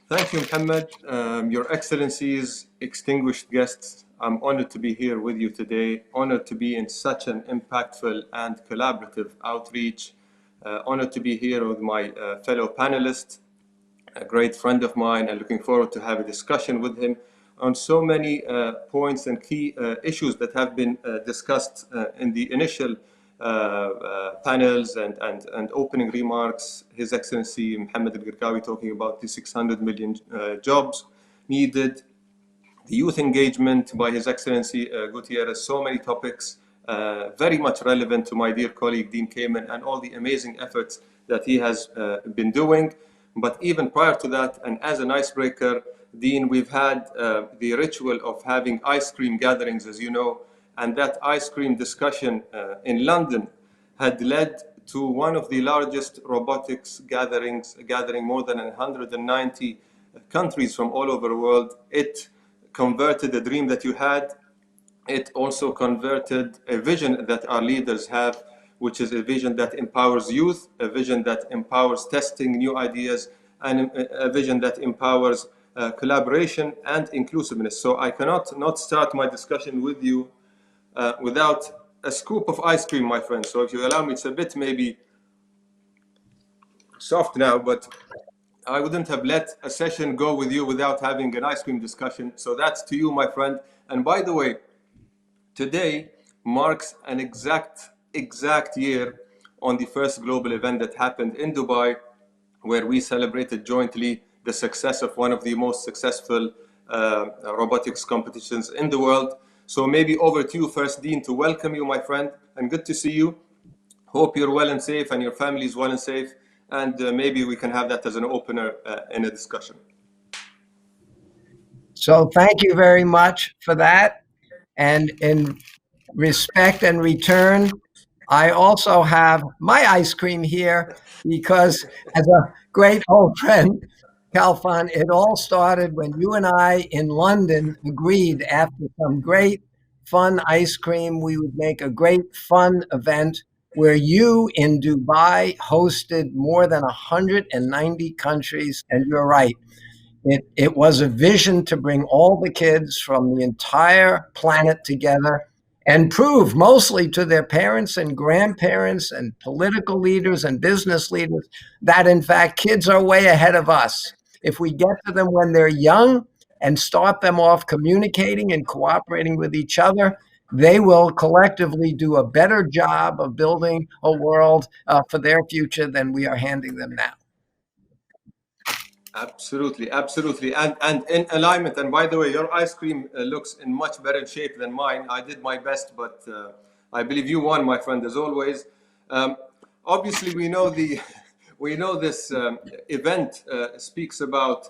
Thank you, Mohammed. Your Excellencies, extinguished guests, I'm honored to be here with you today, honored to be in such an impactful and collaborative outreach, honored to be here with my fellow panelists, a great friend of mine, and looking forward to have a discussion with him on so many points and key issues that have been discussed in the initial panels and opening remarks. His Excellency Mohammed Al-Garqawi talking about the 600 million jobs needed, the youth engagement by His Excellency Gutierrez, so many topics very much relevant to my dear colleague Dean Kamen and all the amazing efforts that he has been doing. But even prior to that, and as an icebreaker, Dean, we've had the ritual of having ice cream gatherings, as you know, and that ice cream discussion in London had led to one of the largest robotics gatherings, gathering more than 190 countries from all over the world. It converted a dream that you had. It also converted a vision that our leaders have, which is a vision that empowers youth, a vision that empowers testing new ideas, and a vision that empowers collaboration and inclusiveness. So I cannot not start my discussion with you without a scoop of ice cream, my friend. So if you allow me, it's a bit maybe soft now, but I wouldn't have let a session go with you without having an ice cream discussion. So that's to you, my friend. And by the way, today marks an exact year on the first global event that happened in Dubai, where we celebrated jointly the success of one of the most successful robotics competitions in the world. So maybe over to you first, Dean, to welcome you, my friend, and good to see you. Hope you're well and safe and your family is well and safe. And maybe we can have that as an opener in a discussion. So thank you very much for that. And in respect and return, I also have my ice cream here because, as a great old friend, Khalfan, it all started when you and I in London agreed after some great fun ice cream, we would make a great fun event where you in Dubai hosted more than 190 countries. And you're right, it was a vision to bring all the kids from the entire planet together and prove mostly to their parents and grandparents and political leaders and business leaders that in fact kids are way ahead of us. If we get to them when they're young and start them off communicating and cooperating with each other, they will collectively do a better job of building a world for their future than we are handing them now. Absolutely, absolutely. And in alignment, and by the way, your ice cream looks in much better shape than mine. I did my best, but I believe you won, my friend, as always. Obviously, we know this event speaks about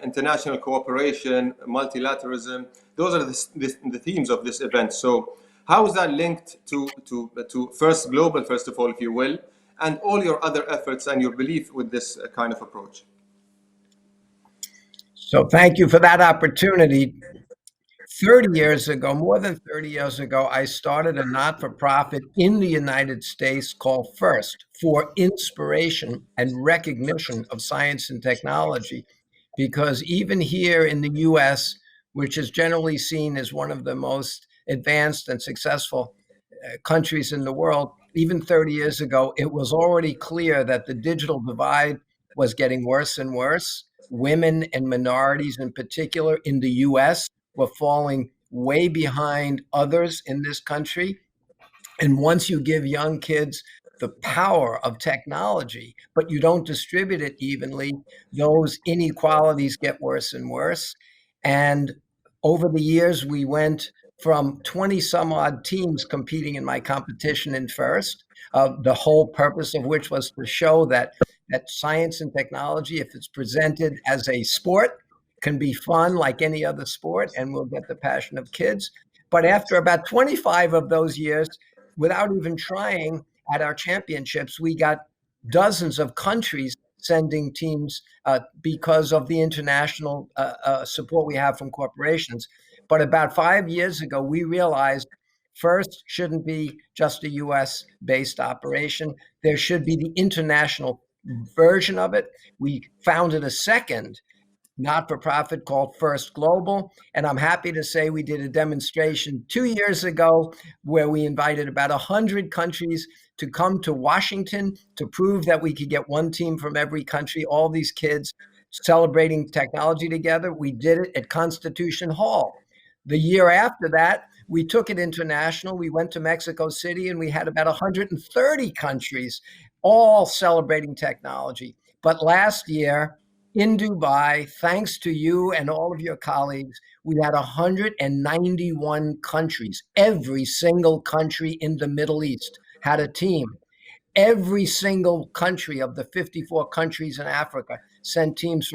international cooperation, multilateralism. Those are the themes of this event. So how is that linked to First Global, first of all, if you will, and all your other efforts and your belief with this kind of approach? So thank you for that opportunity. 30 years ago, more than 30 years ago, I started a not-for-profit in the United States called FIRST, for inspiration and recognition of science and technology. Because even here in the US, which is generally seen as one of the most advanced and successful countries in the world, even 30 years ago, it was already clear that the digital divide was getting worse and worse. Women and minorities in particular in the US were falling way behind others in this country. And once you give young kids the power of technology, but you don't distribute it evenly, those inequalities get worse and worse. And over the years, we went from 20 some odd teams competing in my competition in FIRST, the whole purpose of which was to show that science and technology, if it's presented as a sport, can be fun like any other sport and will get the passion of kids. But after about 25 of those years, without even trying at our championships, we got dozens of countries sending teams because of the international support we have from corporations. But about 5 years ago, we realized FIRST shouldn't be just a US-based operation. There should be the international version of it. We founded a second not-for-profit called FIRST Global. And I'm happy to say we did a demonstration 2 years ago where we invited about 100 countries to come to Washington to prove that we could get one team from every country, all these kids celebrating technology together. We did it at Constitution Hall. The year after that, we took it international. We went to Mexico City and we had about 130 countries all celebrating technology. But last year in Dubai, thanks to you and all of your colleagues, we had 191 countries. Every single country in the Middle East had a team. Every single country of the 54 countries in Africa sent teams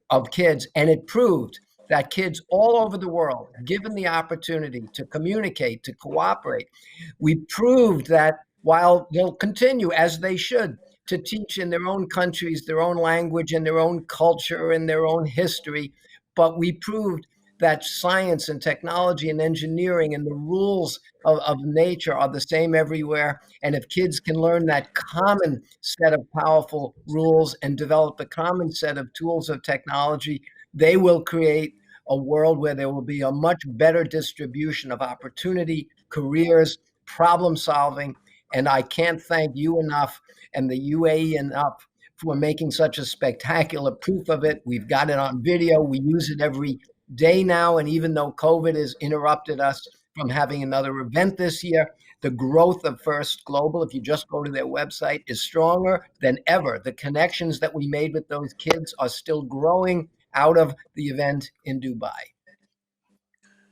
of kids, and it proved that kids all over the world, given the opportunity to communicate, to cooperate, we proved that while they'll continue, as they should, to teach in their own countries, their own language, and their own culture, and their own history, but we proved that science and technology and engineering and the rules of nature are the same everywhere. And if kids can learn that common set of powerful rules and develop a common set of tools of technology, they will create a world where there will be a much better distribution of opportunity, careers, problem solving. And I can't thank you enough and the UAE enough for making such a spectacular proof of it. We've got it on video. We use it every day now. And even though COVID has interrupted us from having another event this year, the growth of FIRST Global, if you just go to their website, is stronger than ever. The connections that we made with those kids are still growing out of the event in Dubai.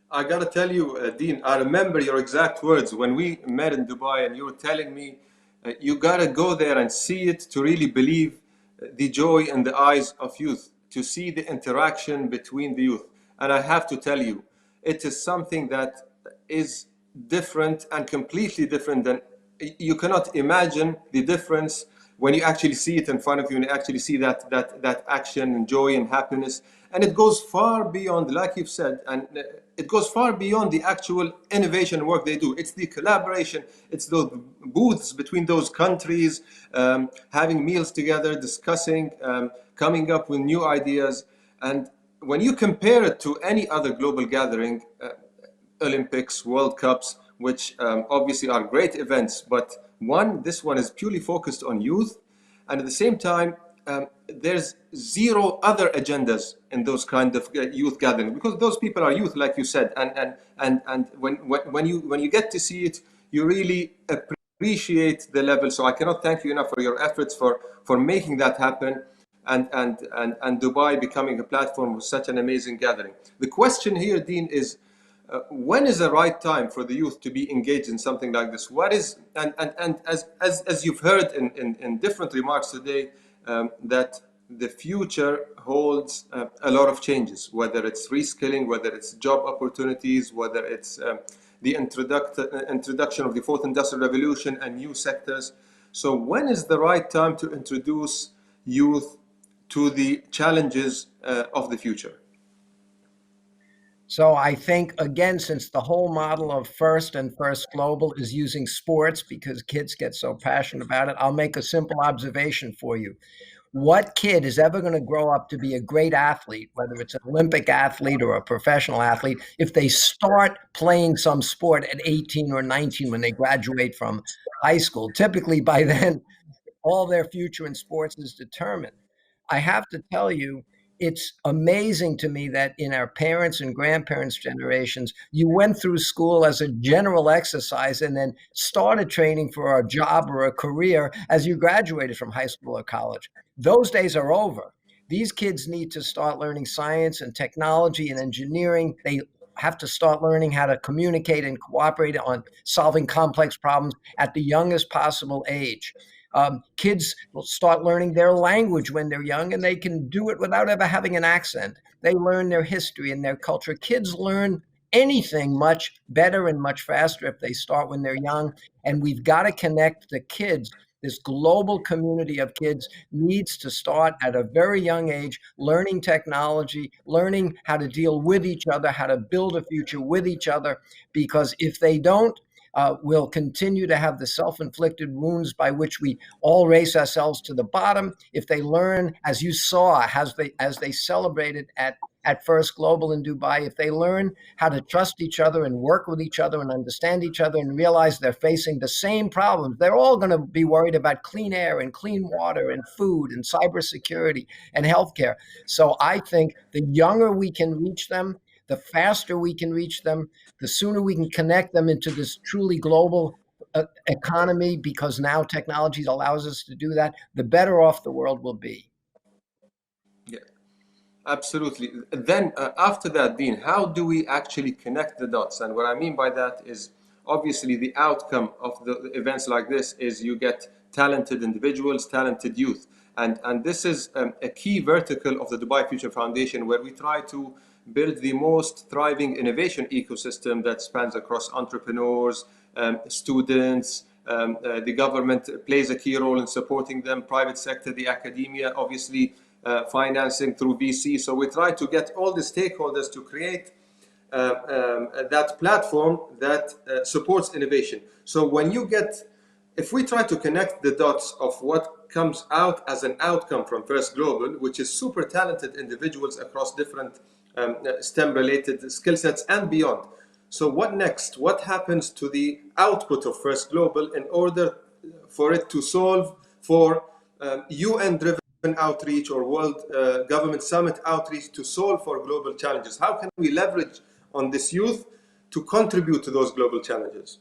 I got to tell you, Dean, I remember your exact words when we met in Dubai, and you were telling me, you got to go there and see it to really believe the joy in the eyes of youth, to see the interaction between the youth. And I have to tell you, it is something that is different and completely different than, you cannot imagine the difference when you actually see it in front of you and you actually see that action and joy and happiness. And it goes far beyond, like you've said, and it goes far beyond the actual innovation work they do. It's the collaboration, it's those booths between those countries, having meals together, discussing, coming up with new ideas. And when you compare it to any other global gathering, Olympics, World Cups, which obviously are great events, but this one is purely focused on youth, and at the same time, there's zero other agendas in those kind of youth gatherings, because those people are youth, like you said, and when you get to see it, you really appreciate the level. So I cannot thank you enough for your efforts for making that happen, and Dubai becoming a platform with such an amazing gathering. The question here, Dean, is when is the right time for the youth to be engaged in something like this? What is, and as you've heard in different remarks today, that the future holds a lot of changes, whether it's reskilling, whether it's job opportunities, whether it's the introduction of the fourth industrial revolution and new sectors. So when is the right time to introduce youth to the challenges of the future? So I think, again, since the whole model of FIRST and FIRST Global is using sports because kids get so passionate about it, I'll make a simple observation for you. What kid is ever going to grow up to be a great athlete, whether it's an Olympic athlete or a professional athlete, if they start playing some sport at 18 or 19 when they graduate from high school? Typically by then, all their future in sports is determined. I have to tell you, it's amazing to me that in our parents' and grandparents' generations, you went through school as a general exercise and then started training for a job or a career as you graduated from high school or college. Those days are over. These kids need to start learning science and technology and engineering. They have to start learning how to communicate and cooperate on solving complex problems at the youngest possible age. Kids will start learning their language when they're young, and they can do it without ever having an accent. They learn their history and their culture. Kids learn anything much better and much faster if they start when they're young. And we've got to connect the kids. This global community of kids needs to start at a very young age, learning technology, learning how to deal with each other, how to build a future with each other. Because if they don't, will continue to have the self-inflicted wounds by which we all race ourselves to the bottom. If they learn, as you saw, as they celebrated at First Global in Dubai, if they learn how to trust each other and work with each other and understand each other and realize they're facing the same problems, they're all going to be worried about clean air and clean water and food and cybersecurity and healthcare. So I think the younger we can reach them, the faster we can reach them, the sooner we can connect them into this truly global economy, because now technology allows us to do that, the better off the world will be. Yeah, absolutely. Then after that, Dean, how do we actually connect the dots? And what I mean by that is, obviously, the outcome of the events like this is you get talented individuals, talented youth. And this is a key vertical of the Dubai Future Foundation, where we try to build the most thriving innovation ecosystem that spans across entrepreneurs, students. The government plays a key role in supporting them, private sector, the academia, obviously financing through VC. So we try to get all the stakeholders to create that platform that supports innovation. So when you if we try to connect the dots of what comes out as an outcome from First Global, which is super talented individuals across different STEM-related skill sets and beyond. So what next? What happens to the output of First Global in order for it to solve for UN-driven outreach or World Government Summit outreach to solve for global challenges? How can we leverage on this youth to contribute to those global challenges?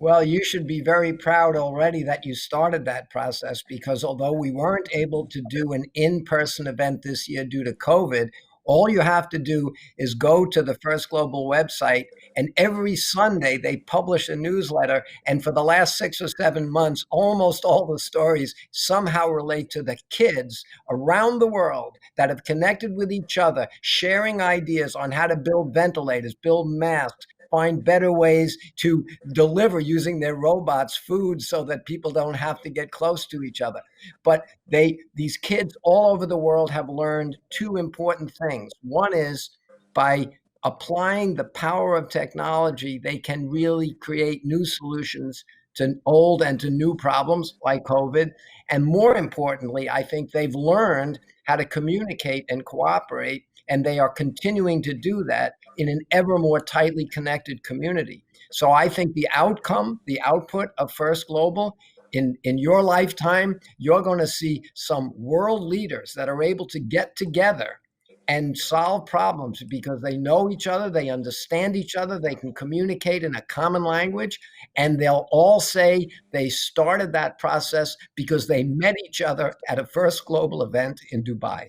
Well, you should be very proud already that you started that process, because although we weren't able to do an in-person event this year due to COVID, all you have to do is go to the First Global website, and every Sunday they publish a newsletter. And for the last 6 or 7 months, almost all the stories somehow relate to the kids around the world that have connected with each other, sharing ideas on how to build ventilators, build masks, find better ways to deliver using their robots food so that people don't have to get close to each other. But these kids all over the world have learned 2 important things. One is, by applying the power of technology, they can really create new solutions to old and to new problems like COVID. And more importantly, I think they've learned how to communicate and cooperate, and they are continuing to do that in an ever more tightly connected community. So I think the outcome, the output of First Global, in your lifetime, you're going to see some world leaders that are able to get together and solve problems because they know each other, they understand each other, they can communicate in a common language, and they'll all say they started that process because they met each other at a First Global event in Dubai.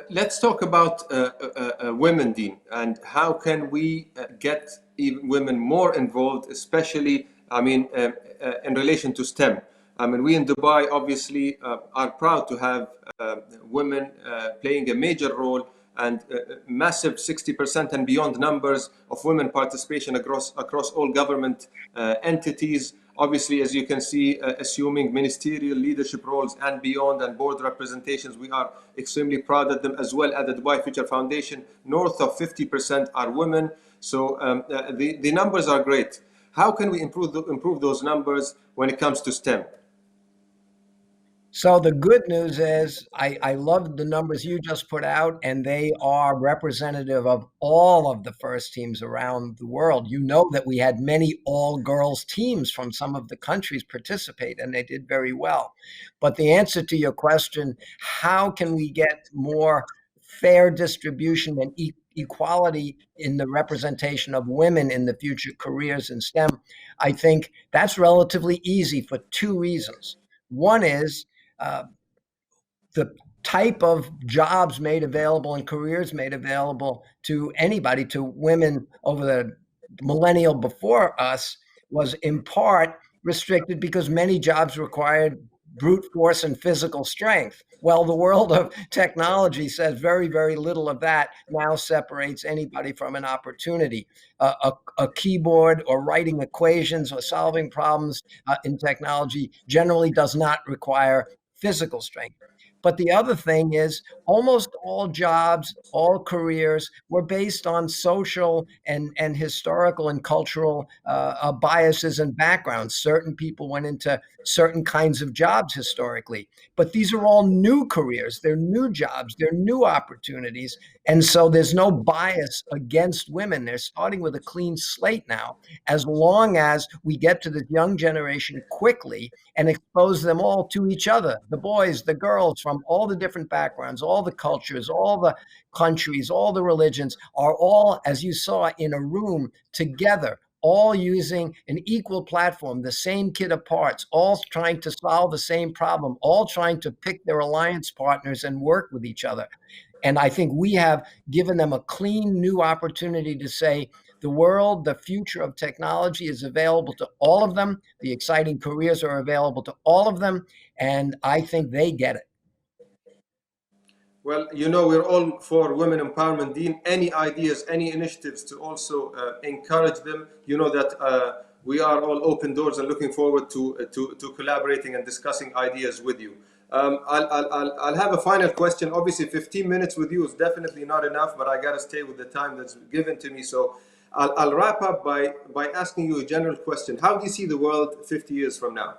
Let's talk about women, Dean, and how can we get even women more involved, especially, in relation to STEM. We in Dubai obviously are proud to have women playing a major role, and massive 60% and beyond numbers of women participation across all government entities. Obviously, as you can see, assuming ministerial leadership roles and beyond, and board representations. We are extremely proud of them as well. At the Dubai Future Foundation, north of 50% are women. So the numbers are great. How can we improve those numbers when it comes to STEM? So the good news is I love the numbers you just put out, and they are representative of all of the FIRST teams around the world. You know that we had many all-girls teams from some of the countries participate, and they did very well. But the answer to your question, how can we get more fair distribution and equality in the representation of women in the future careers in STEM, I think that's relatively easy for 2 reasons. One is the type of jobs made available and careers made available to anybody, to women over the millennial before us, was in part restricted because many jobs required brute force and physical strength. Well, the world of technology says very, very little of that now separates anybody from an opportunity. A keyboard or writing equations or solving problems in technology generally does not require physical strength. But the other thing is almost all jobs, all careers were based on social and historical and cultural biases and backgrounds. Certain people went into certain kinds of jobs historically, but these are all new careers. They're new jobs. They're new opportunities. And so there's no bias against women. They're starting with a clean slate now, as long as we get to this young generation quickly and expose them all to each other, the boys, the girls from all the different backgrounds, all the cultures, all the countries, all the religions are all, as you saw, in a room together, all using an equal platform, the same kit of parts, all trying to solve the same problem, all trying to pick their alliance partners and work with each other. And I think we have given them a clean new opportunity to say, the world, the future of technology is available to all of them. The exciting careers are available to all of them. And I think they get it. Well, you know, we're all for women empowerment, Dean. Any ideas, any initiatives to also encourage them? You know that we are all open doors and looking forward to collaborating and discussing ideas with you. I'll have a final question. Obviously, 15 minutes with you is definitely not enough, but I got to stay with the time that's given to me. So I'll wrap up by asking you a general question. How do you see the world 50 years from now?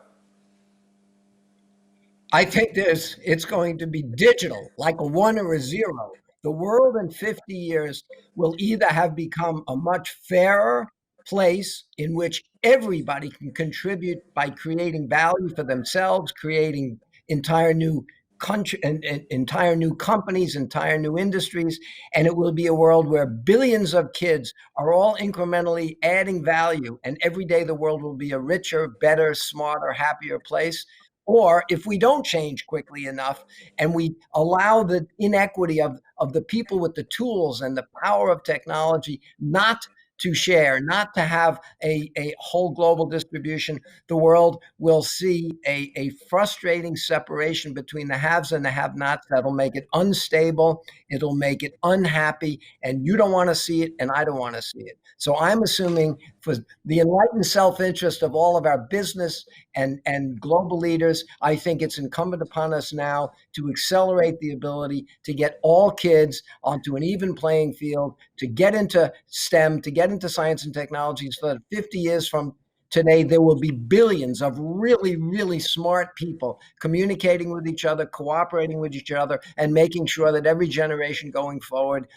I think it's going to be digital, like a 1 or a 0. The world in 50 years will either have become a much fairer place in which everybody can contribute by creating value for themselves, creating entire new country and entire new companies, entire new industries, and it will be a world where billions of kids are all incrementally adding value, and every day the world will be a richer, better, smarter, happier place. Or if we don't change quickly enough and we allow the inequity of the people with the tools and the power of technology not to share, not to have a whole global distribution, the world will see a frustrating separation between the haves and the have-nots that'll make it unstable, it'll make it unhappy, and you don't want to see it, and I don't want to see it. So I'm assuming for the enlightened self-interest of all of our business and global leaders, I think it's incumbent upon us now to accelerate the ability to get all kids onto an even playing field, to get into STEM, to get into science and technology, so that 50 years from today, there will be billions of really, really smart people communicating with each other, cooperating with each other, and making sure that every generation going forward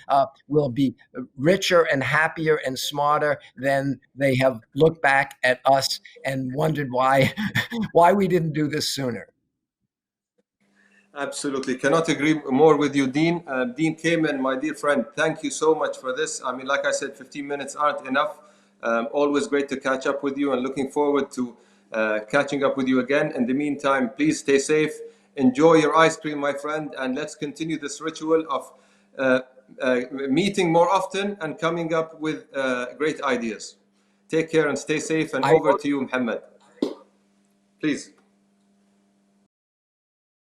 will be richer and happier and smarter than they have looked back at us and wondered why we didn't do this sooner. Absolutely. Cannot agree more with you, Dean. Dean Kamen, my dear friend, thank you so much for this. I mean, like I said, 15 minutes aren't enough. Always great to catch up with you and looking forward to catching up with you again. In the meantime, please stay safe. Enjoy your ice cream, my friend, and let's continue this ritual of meeting more often and coming up with great ideas. Take care and stay safe, and over to you, Mohammed. Please.